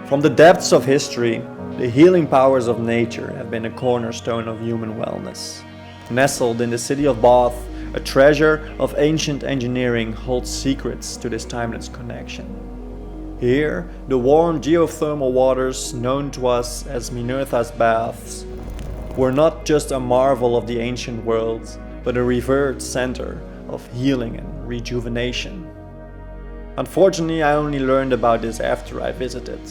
From the depths of history, the healing powers of nature have been a cornerstone of human wellness. Nestled in the city of Bath, a treasure of ancient engineering holds secrets to this timeless connection. Here, the warm geothermal waters, known to us as Minerva's baths, were not just a marvel of the ancient world, but a revered center of healing and rejuvenation. Unfortunately, I only learned about this after I visited,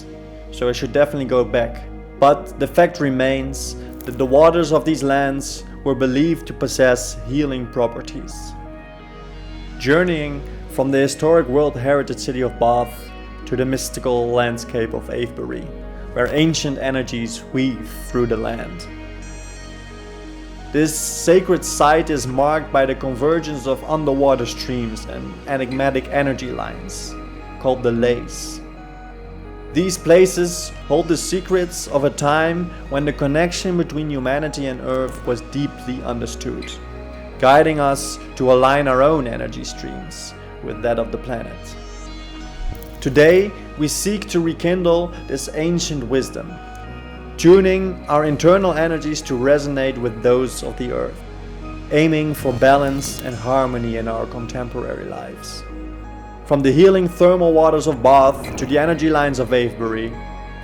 so I should definitely go back. But the fact remains that the waters of these lands were believed to possess healing properties. Journeying from the historic World Heritage City of Bath to the mystical landscape of Avebury, where ancient energies weave through the land. This sacred site is marked by the convergence of underwater streams and enigmatic energy lines, called the Lays. These places hold the secrets of a time when the connection between humanity and Earth was deeply understood, guiding us to align our own energy streams with that of the planet. Today, we seek to rekindle this ancient wisdom, tuning our internal energies to resonate with those of the Earth, aiming for balance and harmony in our contemporary lives. From the healing thermal waters of Bath to the energy lines of Avebury,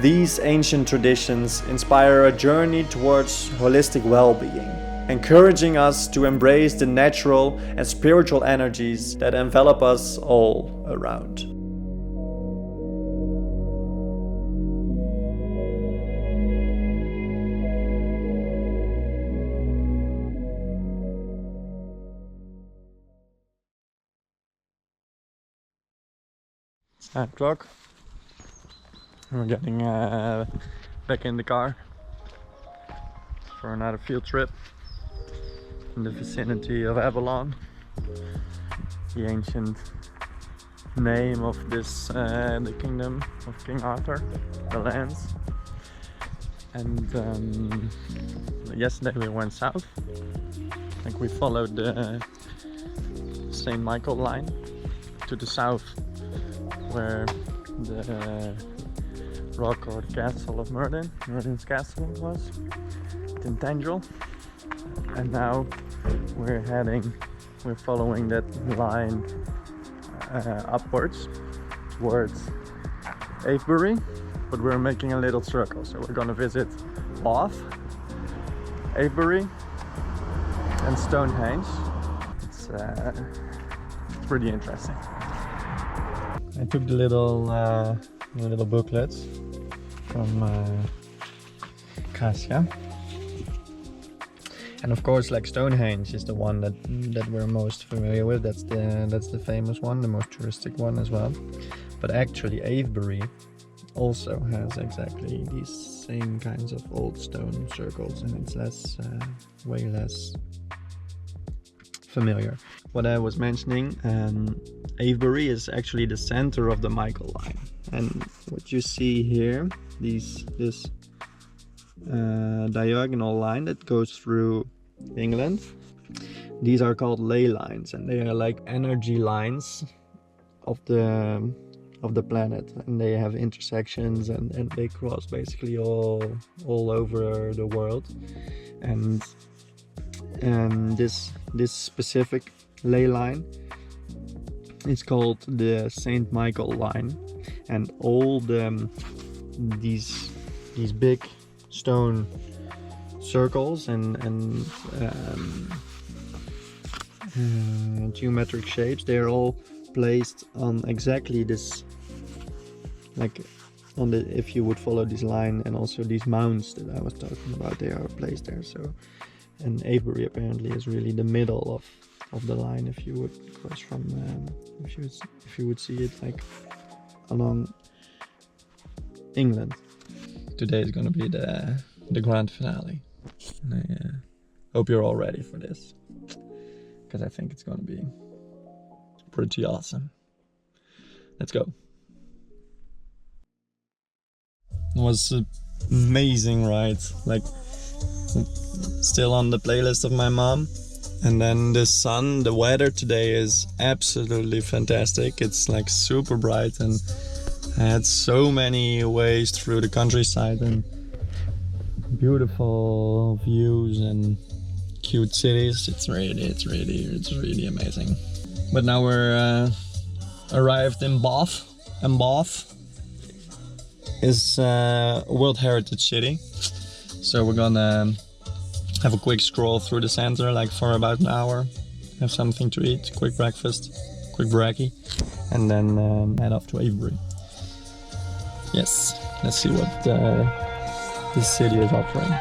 these ancient traditions inspire a journey towards holistic well-being, encouraging us to embrace the natural and spiritual energies that envelop us all around. It's 9 o'clock. We're getting back in the car for another field trip in the vicinity of Avalon, the ancient name of this the kingdom of King Arthur, the lands. And yesterday we went south. I think we followed the St. Michael line to the south, where the rock or the castle of Merlin's castle was, in Tangel. And now we're following that line upwards towards Avebury, but we're making a little circle. So we're gonna visit Bath, Avebury and Stonehenge. It's pretty interesting. I took the little booklets from Kasia, and of course, like Stonehenge is the one that we're most familiar with. That's the famous one, the most touristic one as well. But actually, Avebury also has exactly these same kinds of old stone circles, and it's way less familiar. What I was mentioning, Avebury is actually the center of the Michael line, and what you see here, this diagonal line that goes through England, these are called ley lines, and they are like energy lines of the planet, and they have intersections and they cross basically all over the world. And this specific ley line is called the St. Michael line, and all these big stone circles and geometric shapes, they're all placed on exactly this, like on the, if you would follow this line, and also these mounds that I was talking about, they are placed there. So, and Avebury apparently is really the middle of the line, if you would cross from if you would see it like along England. Today is gonna be the grand finale, and I hope you're all ready for this, because I think it's gonna be pretty awesome. Let's go. It was amazing ride, like still on the playlist of my mom. And then the weather today is absolutely fantastic. It's like super bright, and I had so many ways through the countryside and beautiful views and cute cities. It's really amazing. But now we're arrived in Bath, and Bath is a World Heritage City. So we're gonna have a quick stroll through the center, like for about an hour, have something to eat, quick breakfast, quick brekkie, and then head off to Avebury. Yes, let's see what this city is offering.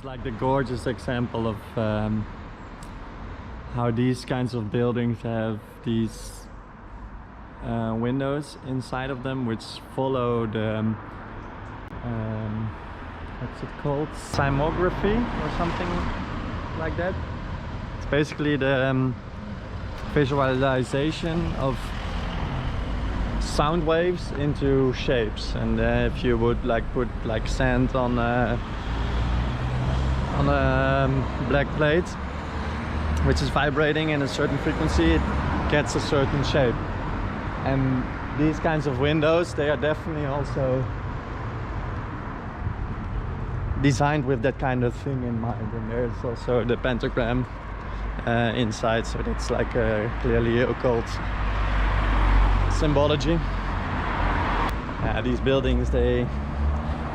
Like the gorgeous example of how these kinds of buildings have these windows inside of them which follow the what's it called, seismography or something like that. It's basically the visualization of sound waves into shapes, and if you would like put like sand on a black plate which is vibrating in a certain frequency, it gets a certain shape. And these kinds of windows, they are definitely also designed with that kind of thing in mind. And there's also the pentagram inside, so that's like a clearly occult symbology. These buildings, they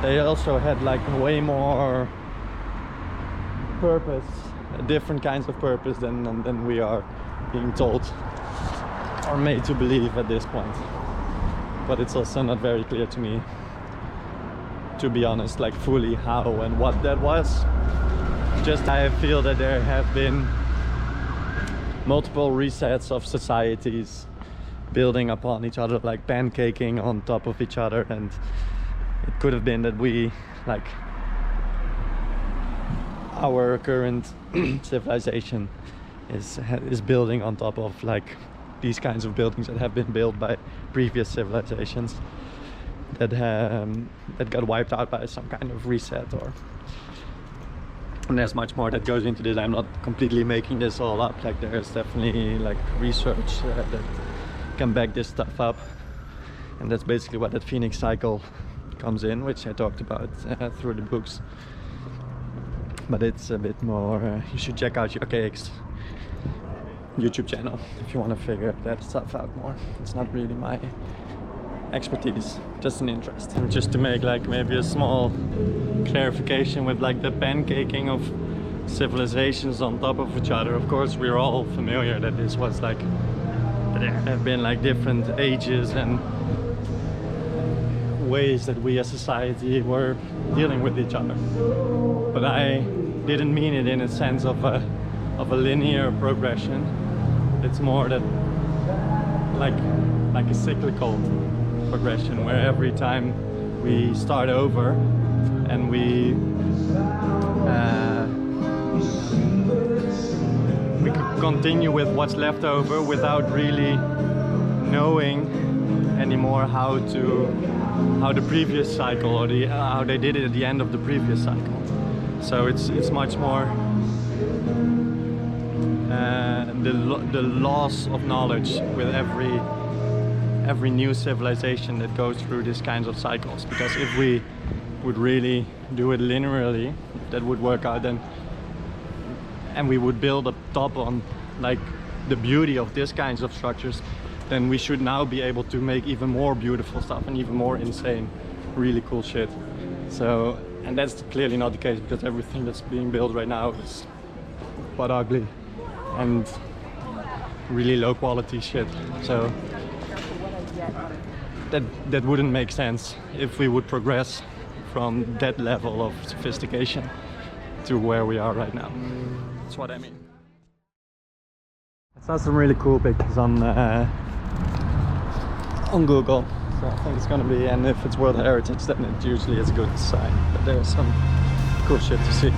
also had like way more purpose, different kinds of purpose than we are being told or made to believe at this point. But it's also not very clear to me, to be honest, like fully how and what that was. Just I feel that there have been multiple resets of societies building upon each other, like pancaking on top of each other, and it could have been that we, like, our current civilization is building on top of like these kinds of buildings that have been built by previous civilizations that got wiped out by some kind of reset. And there's much more that goes into this. I'm not completely making this all up. Like there's definitely like research that can back this stuff up, and that's basically what that Phoenix cycle comes in, which I talked about through the books. But it's a bit more, you should check out your KX YouTube channel if you want to figure that stuff out more. It's not really my expertise, just an interest. And just to make like maybe a small clarification with like the pancaking of civilizations on top of each other. Of course, we're all familiar that this was like, there have been like different ages and ways that we as society were dealing with each other. But I didn't mean it in a sense of a linear progression. It's more that like a cyclical progression, where every time we start over and we continue with what's left over without really knowing anymore how the previous cycle or how they did it at the end of the previous cycle. So it's much more the loss of knowledge with every new civilization that goes through these kinds of cycles. Because if we would really do it linearly, that would work out then, and we would build up top on like the beauty of these kinds of structures, then we should now be able to make even more beautiful stuff and even more insane, really cool shit. So, and that's clearly not the case, because everything that's being built right now is but ugly and really low quality shit. So that wouldn't make sense if we would progress from that level of sophistication to where we are right now. That's what I mean. I saw some really cool pictures on on Google. So I think it's gonna be, and if it's World Heritage, then it usually is a good sign. But there's some cool shit to see.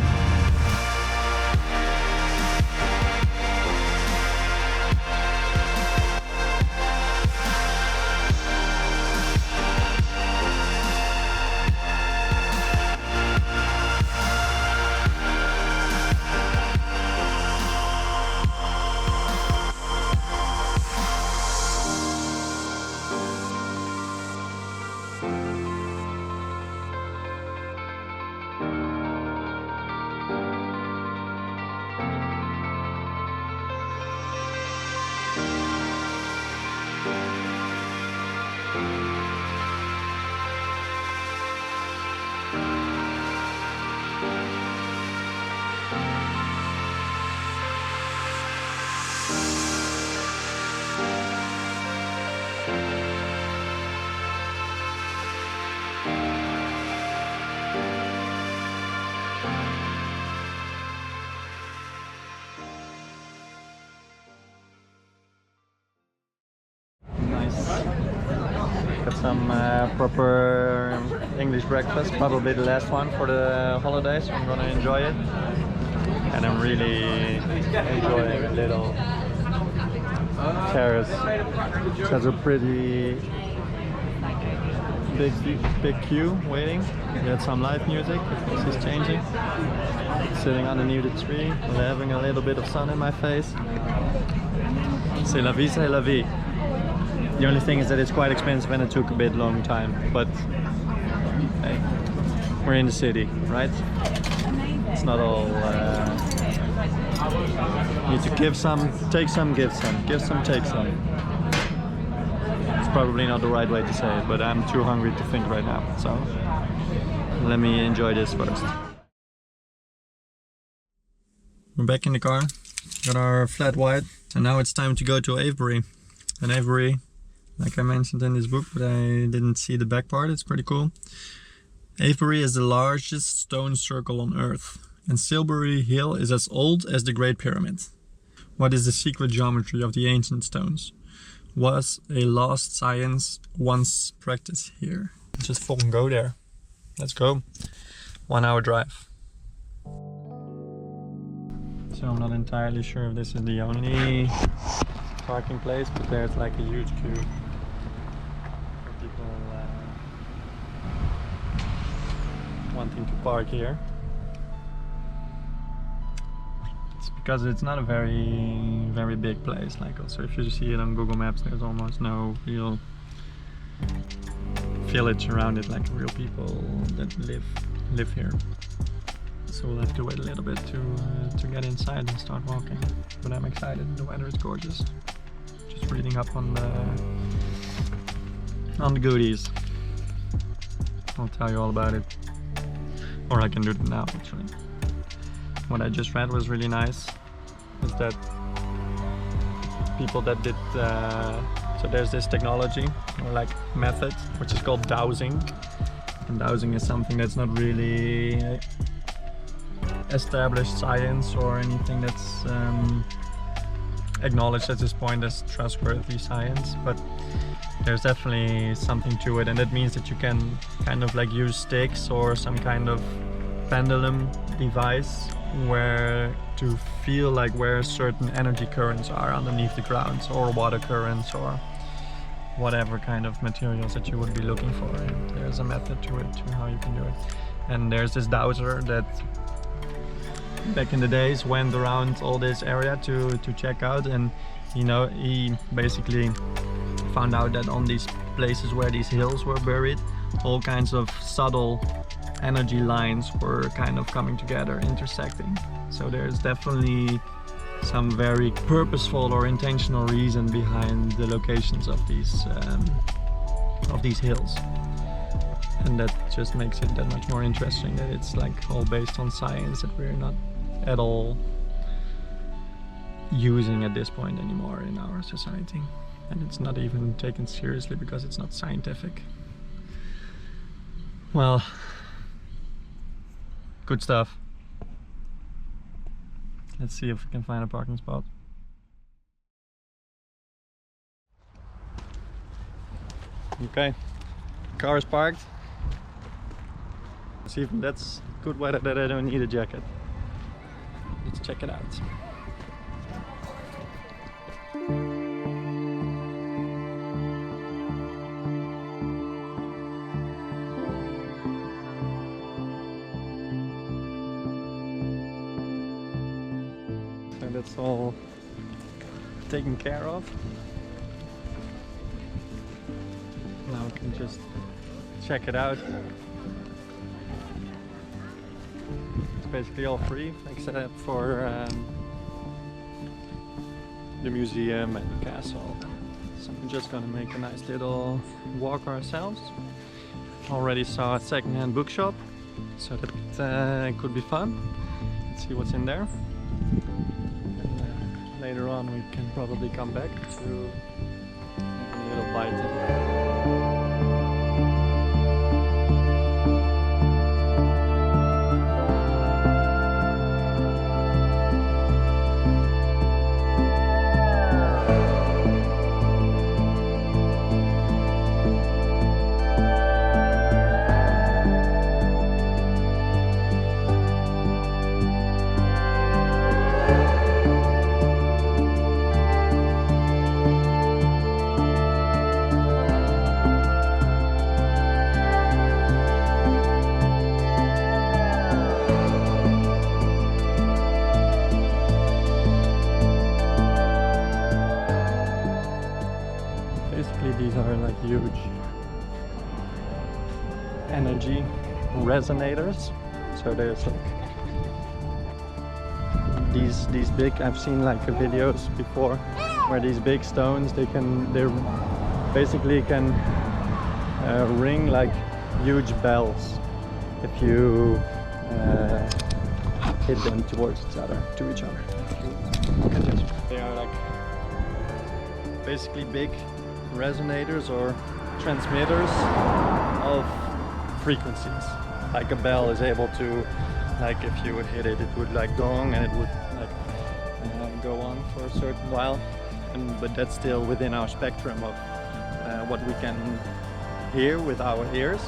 Got some proper English breakfast, probably the last one for the holidays, so I'm gonna enjoy it. And I'm really enjoying a little terrace. It has a pretty big queue waiting. We had some live music, this is changing. Sitting underneath the tree, having a little bit of sun in my face. C'est la vie, c'est la vie. The only thing is that it's quite expensive and it took a bit long time, but hey, we're in the city, right? It's not all need to give some, take some, give some, give some, take some. It's probably not the right way to say it, but I'm too hungry to think right now, so let me enjoy this first. We're back in the car, got our flat white, and now it's time to go to Avebury. And Avebury, like I mentioned in this book, but I didn't see the back part, it's pretty cool. Avebury is the largest stone circle on Earth, and Silbury Hill is as old as the Great Pyramid. What is the secret geometry of the ancient stones? Was a lost science once practiced here? Let's just fucking go there. Let's go. 1 hour drive. So I'm not entirely sure if this is the only parking place, but there's like a huge queue for people wanting to park here. It's because it's not a very big place. Like, also if you see it on Google Maps, there's almost no real village around it, like real people that live here. So we'll have to wait a little bit to get inside and start walking. But I'm excited, the weather is gorgeous. Just reading up on the goodies. I'll tell you all about it. Or I can do it now, actually. What I just read was really nice. Is that people that did... so there's this technology, or like method, which is called dowsing. And dowsing is something that's not really established science or anything that's acknowledged at this point as trustworthy science, but there's definitely something to it, and that means that you can kind of like use sticks or some kind of pendulum device where to feel like where certain energy currents are underneath the ground, or water currents or whatever kind of materials that you would be looking for. And there's a method to it, to how you can do it. And there's this dowser that back in the days went around all this area to check out, and you know, he basically found out that on these places where these hills were buried, all kinds of subtle energy lines were kind of coming together, intersecting. So there's definitely some very purposeful or intentional reason behind the locations of these hills. And that just makes it that much more interesting, that it's like all based on science that we're not at all using at this point anymore in our society. And it's not even taken seriously because it's not scientific. Well, good stuff. Let's see if we can find a parking spot. Okay, car is parked. See if that's good weather that I don't need a jacket. Let's check it out. So that's all taken care of. Now we can just check it out. It's basically all free except for the museum and the castle. So I'm just gonna make a nice little walk ourselves. Already saw a second-hand bookshop, so that could be fun. Let's see what's in there. And later on we can probably come back to a little bite in there. These are like huge energy resonators. So there's like these big, I've seen like videos before where these big stones, they basically can ring like huge bells if you hit them towards each other, Look at this. They are like basically big resonators or transmitters of frequencies. Like a bell is able to, like if you would hit it, it would like gong and it would like go on for a certain while. But that's still within our spectrum of what we can hear with our ears.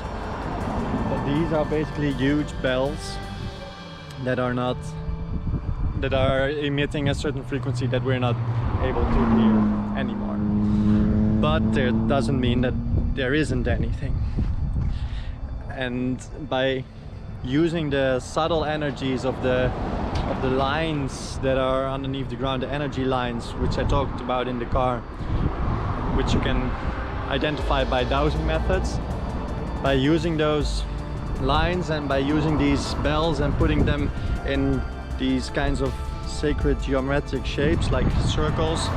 But these are basically huge bells that are emitting a certain frequency that we're not able to hear anymore. But that doesn't mean that there isn't anything. And by using the subtle energies of the lines that are underneath the ground, the energy lines, which I talked about in the car, which you can identify by dowsing methods, by using those lines and by using these bells and putting them in these kinds of sacred geometric shapes like circles,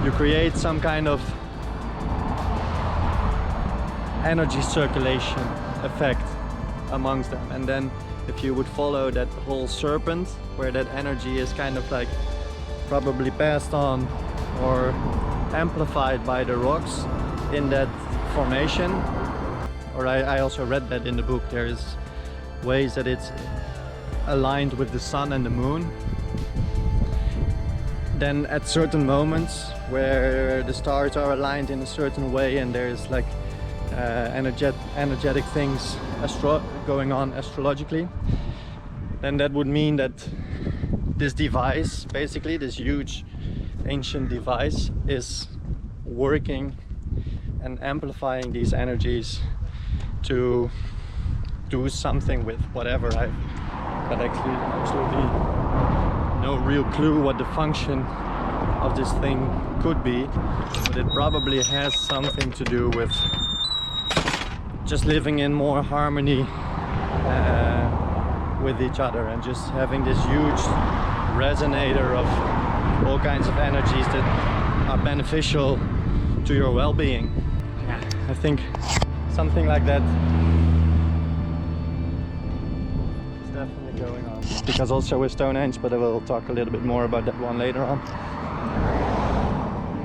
you create some kind of energy circulation effect amongst them. And then if you would follow that whole serpent where that energy is kind of like probably passed on or amplified by the rocks in that formation, or I also read that in the book, there is ways that it's aligned with the sun and the moon. Then at certain moments where the stars are aligned in a certain way and there's like energetic things going on astrologically, then that would mean that this device, basically this huge ancient device, is working and amplifying these energies to do something with whatever. I've got actually absolutely no real clue what the function of this thing could be, but it probably has something to do with just living in more harmony with each other and just having this huge resonator of all kinds of energies that are beneficial to your well-being. Yeah, I think something like that is definitely going on. Because also with Stonehenge, but I will talk a little bit more about that one later on.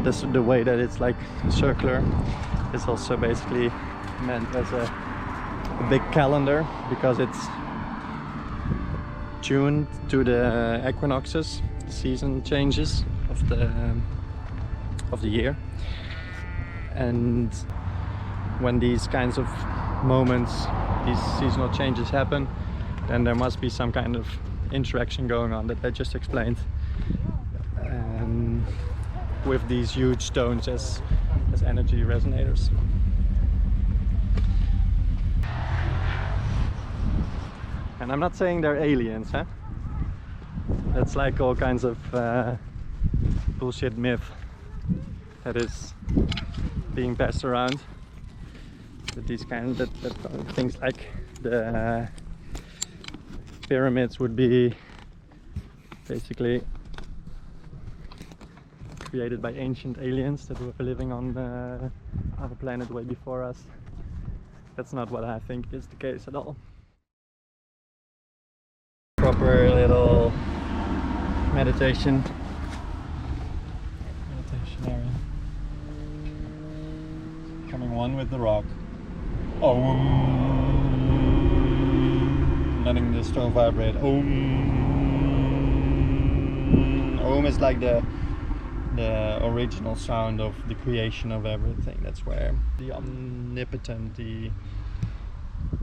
This, the way that it's like circular, is also basically meant as a big calendar because it's tuned to the equinoxes, the season changes of the year, and when these kinds of moments, these seasonal changes happen, then there must be some kind of interaction going on that I just explained, with these huge stones as energy resonators. And I'm not saying they're aliens, huh? That's like all kinds of bullshit myth that is being passed around. That these kind of things like the pyramids would be basically created by ancient aliens that were living on a planet way before us. That's not what I think is the case at all. Proper little meditation area. Becoming one with the rock. Om. Letting the stone vibrate. Om. Om is like the original sound of the creation of everything. That's where the omnipotent, the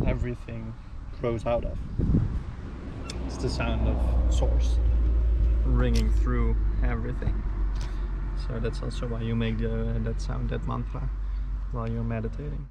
everything grows out of. It's the sound of source ringing through everything. So that's also why you make that sound, that mantra, while you're meditating.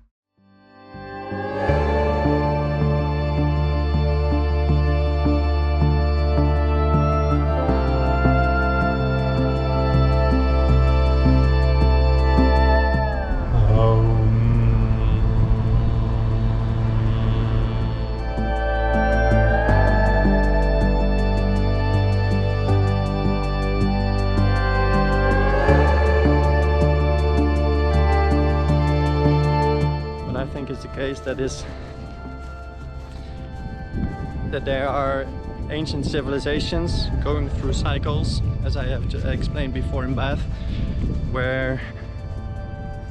Is the case that there are ancient civilizations going through cycles, as I have explained before in Bath, where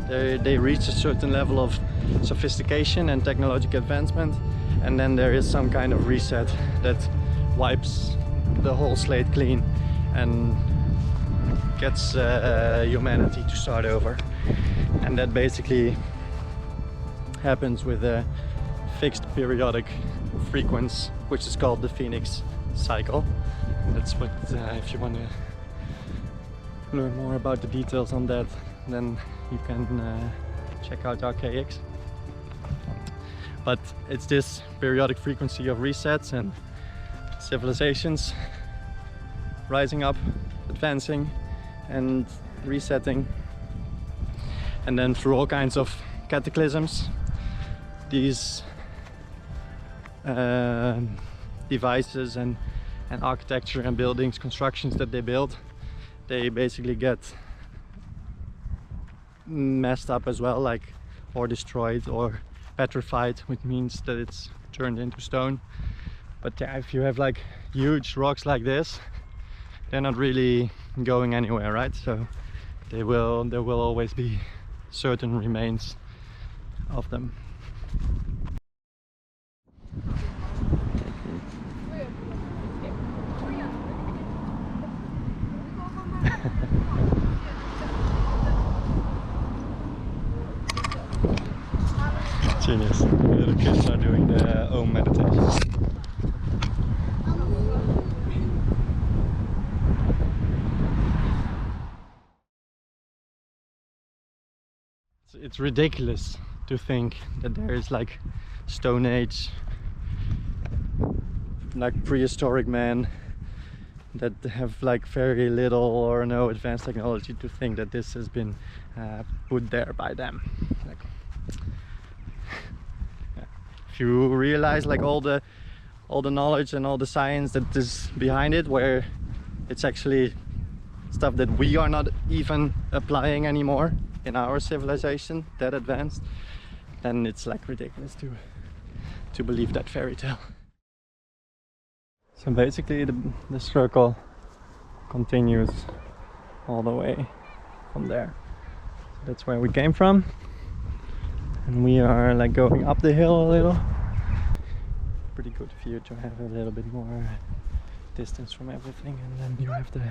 they reach a certain level of sophistication and technological advancement, and then there is some kind of reset that wipes the whole slate clean and gets humanity to start over. And that basically happens with a fixed periodic frequency, which is called the Phoenix cycle. And that's what, if you want to learn more about the details on that, then you can check out RKX. But it's this periodic frequency of resets and civilizations rising up, advancing and resetting, and then through all kinds of cataclysms, these devices and architecture and buildings, constructions that they build, they basically get messed up as well, like, or destroyed or petrified, which means that it's turned into stone. But yeah, if you have like huge rocks like this, they're not really going anywhere, right? So there will always be certain remains of them. Genius. The kids are doing the Om meditation. It's ridiculous to think that there is like Stone Age, like prehistoric man that have like very little or no advanced technology, to think that this has been put there by them. Like, if you realize like all the knowledge and all the science that is behind it, where it's actually stuff that we are not even applying anymore in our civilization, that advanced, then it's like ridiculous to believe that fairy tale. So basically the circle continues all the way from there. So that's where we came from, and we are like going up the hill a little. Pretty good view to have a little bit more distance from everything, and then you have the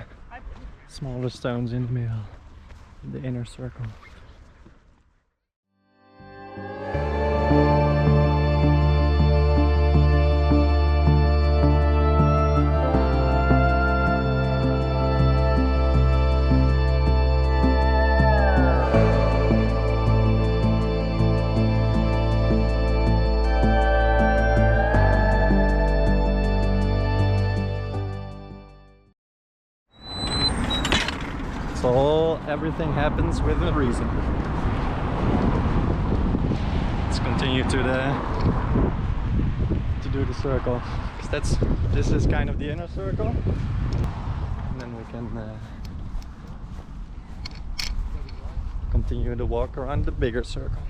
smaller stones in the middle, in the inner circle. everything happens with a reason. Let's continue to do the circle, because this is kind of the inner circle, and then we can continue to walk around the bigger circle.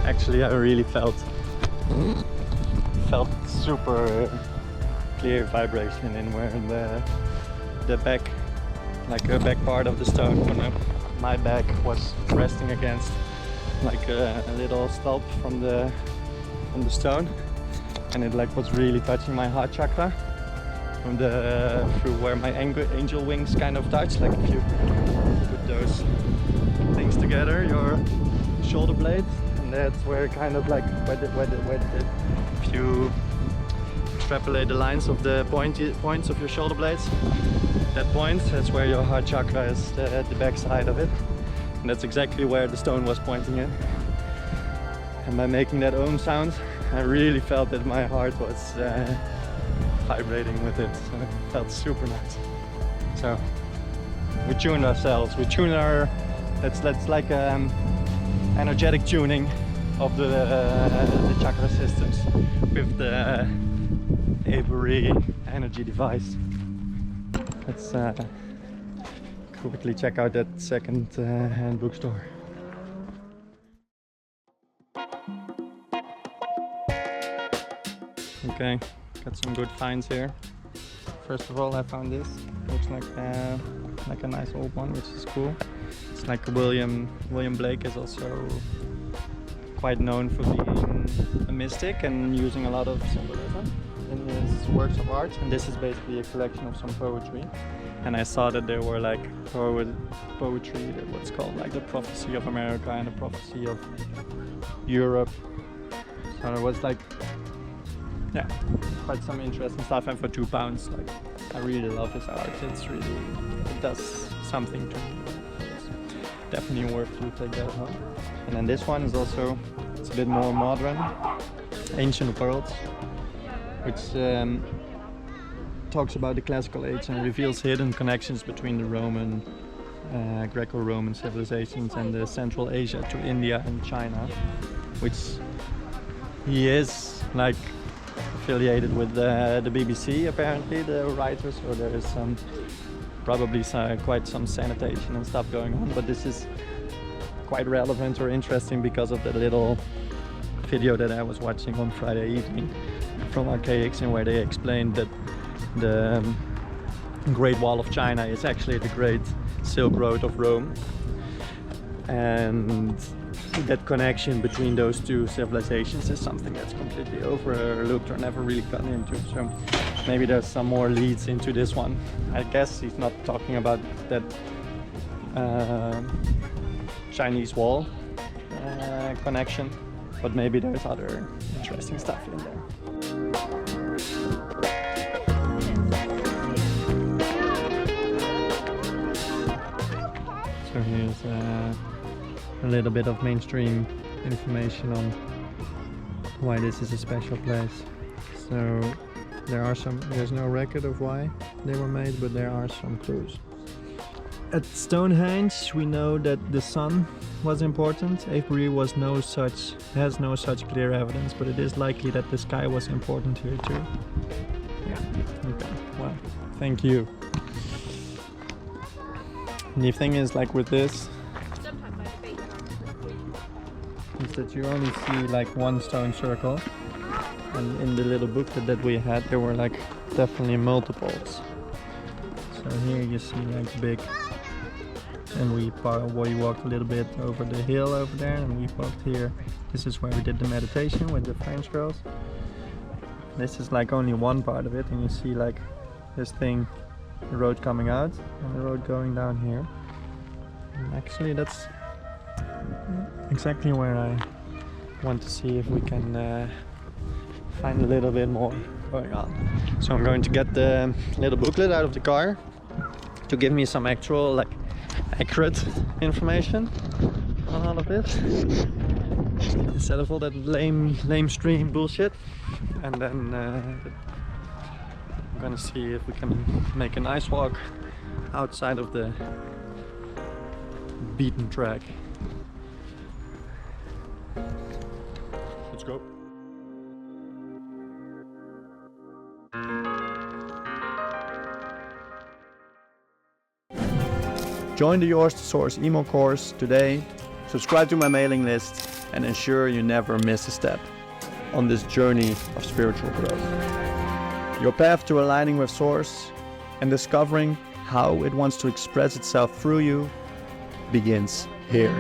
Actually, I really felt super clear vibration in where the back, like a back part of the stone, when my back was resting against like a little stop from the stone, and it like was really touching my heart chakra from through where my angel wings kind of touch. Like if you put those things together, your shoulder blades, and that's where kind of like if you extrapolate the lines of the points of your shoulder blades, that's where your heart chakra is, the back side of it, and that's exactly where the stone was pointing in. And by making that ohm sound, I really felt that my heart was vibrating with it, so it felt super nice. So we tuned ourselves, we tuned our, that's like energetic tuning of the chakra systems with the Avebury energy device. Let's quickly check out that second hand bookstore. Okay, got some good finds here. First of all, I found this. Looks like a nice old one, which is cool. It's like William Blake is also quite known for being a mystic and using a lot of symbolism in his works of art. And this is basically a collection of some poetry. And I saw that there were like poetry that was called like the Prophecy of America and the Prophecy of Europe. So there was like, yeah, quite some interesting stuff. And for £2, like, I really love his art. It does something to me. It's definitely worth to take that home. And then this one is also, it's a bit more modern, Ancient Worlds, which talks about the classical age and reveals hidden connections between the Roman, Greco-Roman civilizations and the Central Asia to India and China, which he is like affiliated with the BBC apparently, the writers, so there is probably quite some sanitation and stuff going on, but this is quite relevant or interesting because of the little video that I was watching on Friday evening from Archaics, and where they explained that the Great Wall of China is actually the Great Silk Road of Rome, and that connection between those two civilizations is something that's completely overlooked or never really gotten into. So maybe there's some more leads into this one. I guess he's not talking about that Chinese wall connection, but maybe there's other interesting stuff in there. So here's a little bit of mainstream information on why this is a special place. So there's no record of why they were made, but there are some clues. At Stonehenge, we know that the sun was important. Avebury has no such clear evidence, but it is likely that the sky was important here too. Yeah, okay, well, thank you. The thing is, like with this, is that you only see like one stone circle, and in the little booklet that we had there were like definitely multiples. So here you see like big, and we walked a little bit over the hill over there, and we walked here. This is where we did the meditation with the French girls. This is like only one part of it, and you see like this thing, the road coming out and the road going down here. And actually that's exactly where I want to see if we can find a little bit more going on. So I'm going to get the little booklet out of the car to give me some actual like accurate information. on all of this instead of all that lame stream bullshit. And then I'm gonna see if we can make a nice walk outside of the beaten track. Let's go. Join the Yours to Source emo course today, subscribe to my mailing list, and ensure you never miss a step on this journey of spiritual growth. Your path to aligning with Source and discovering how it wants to express itself through you begins here.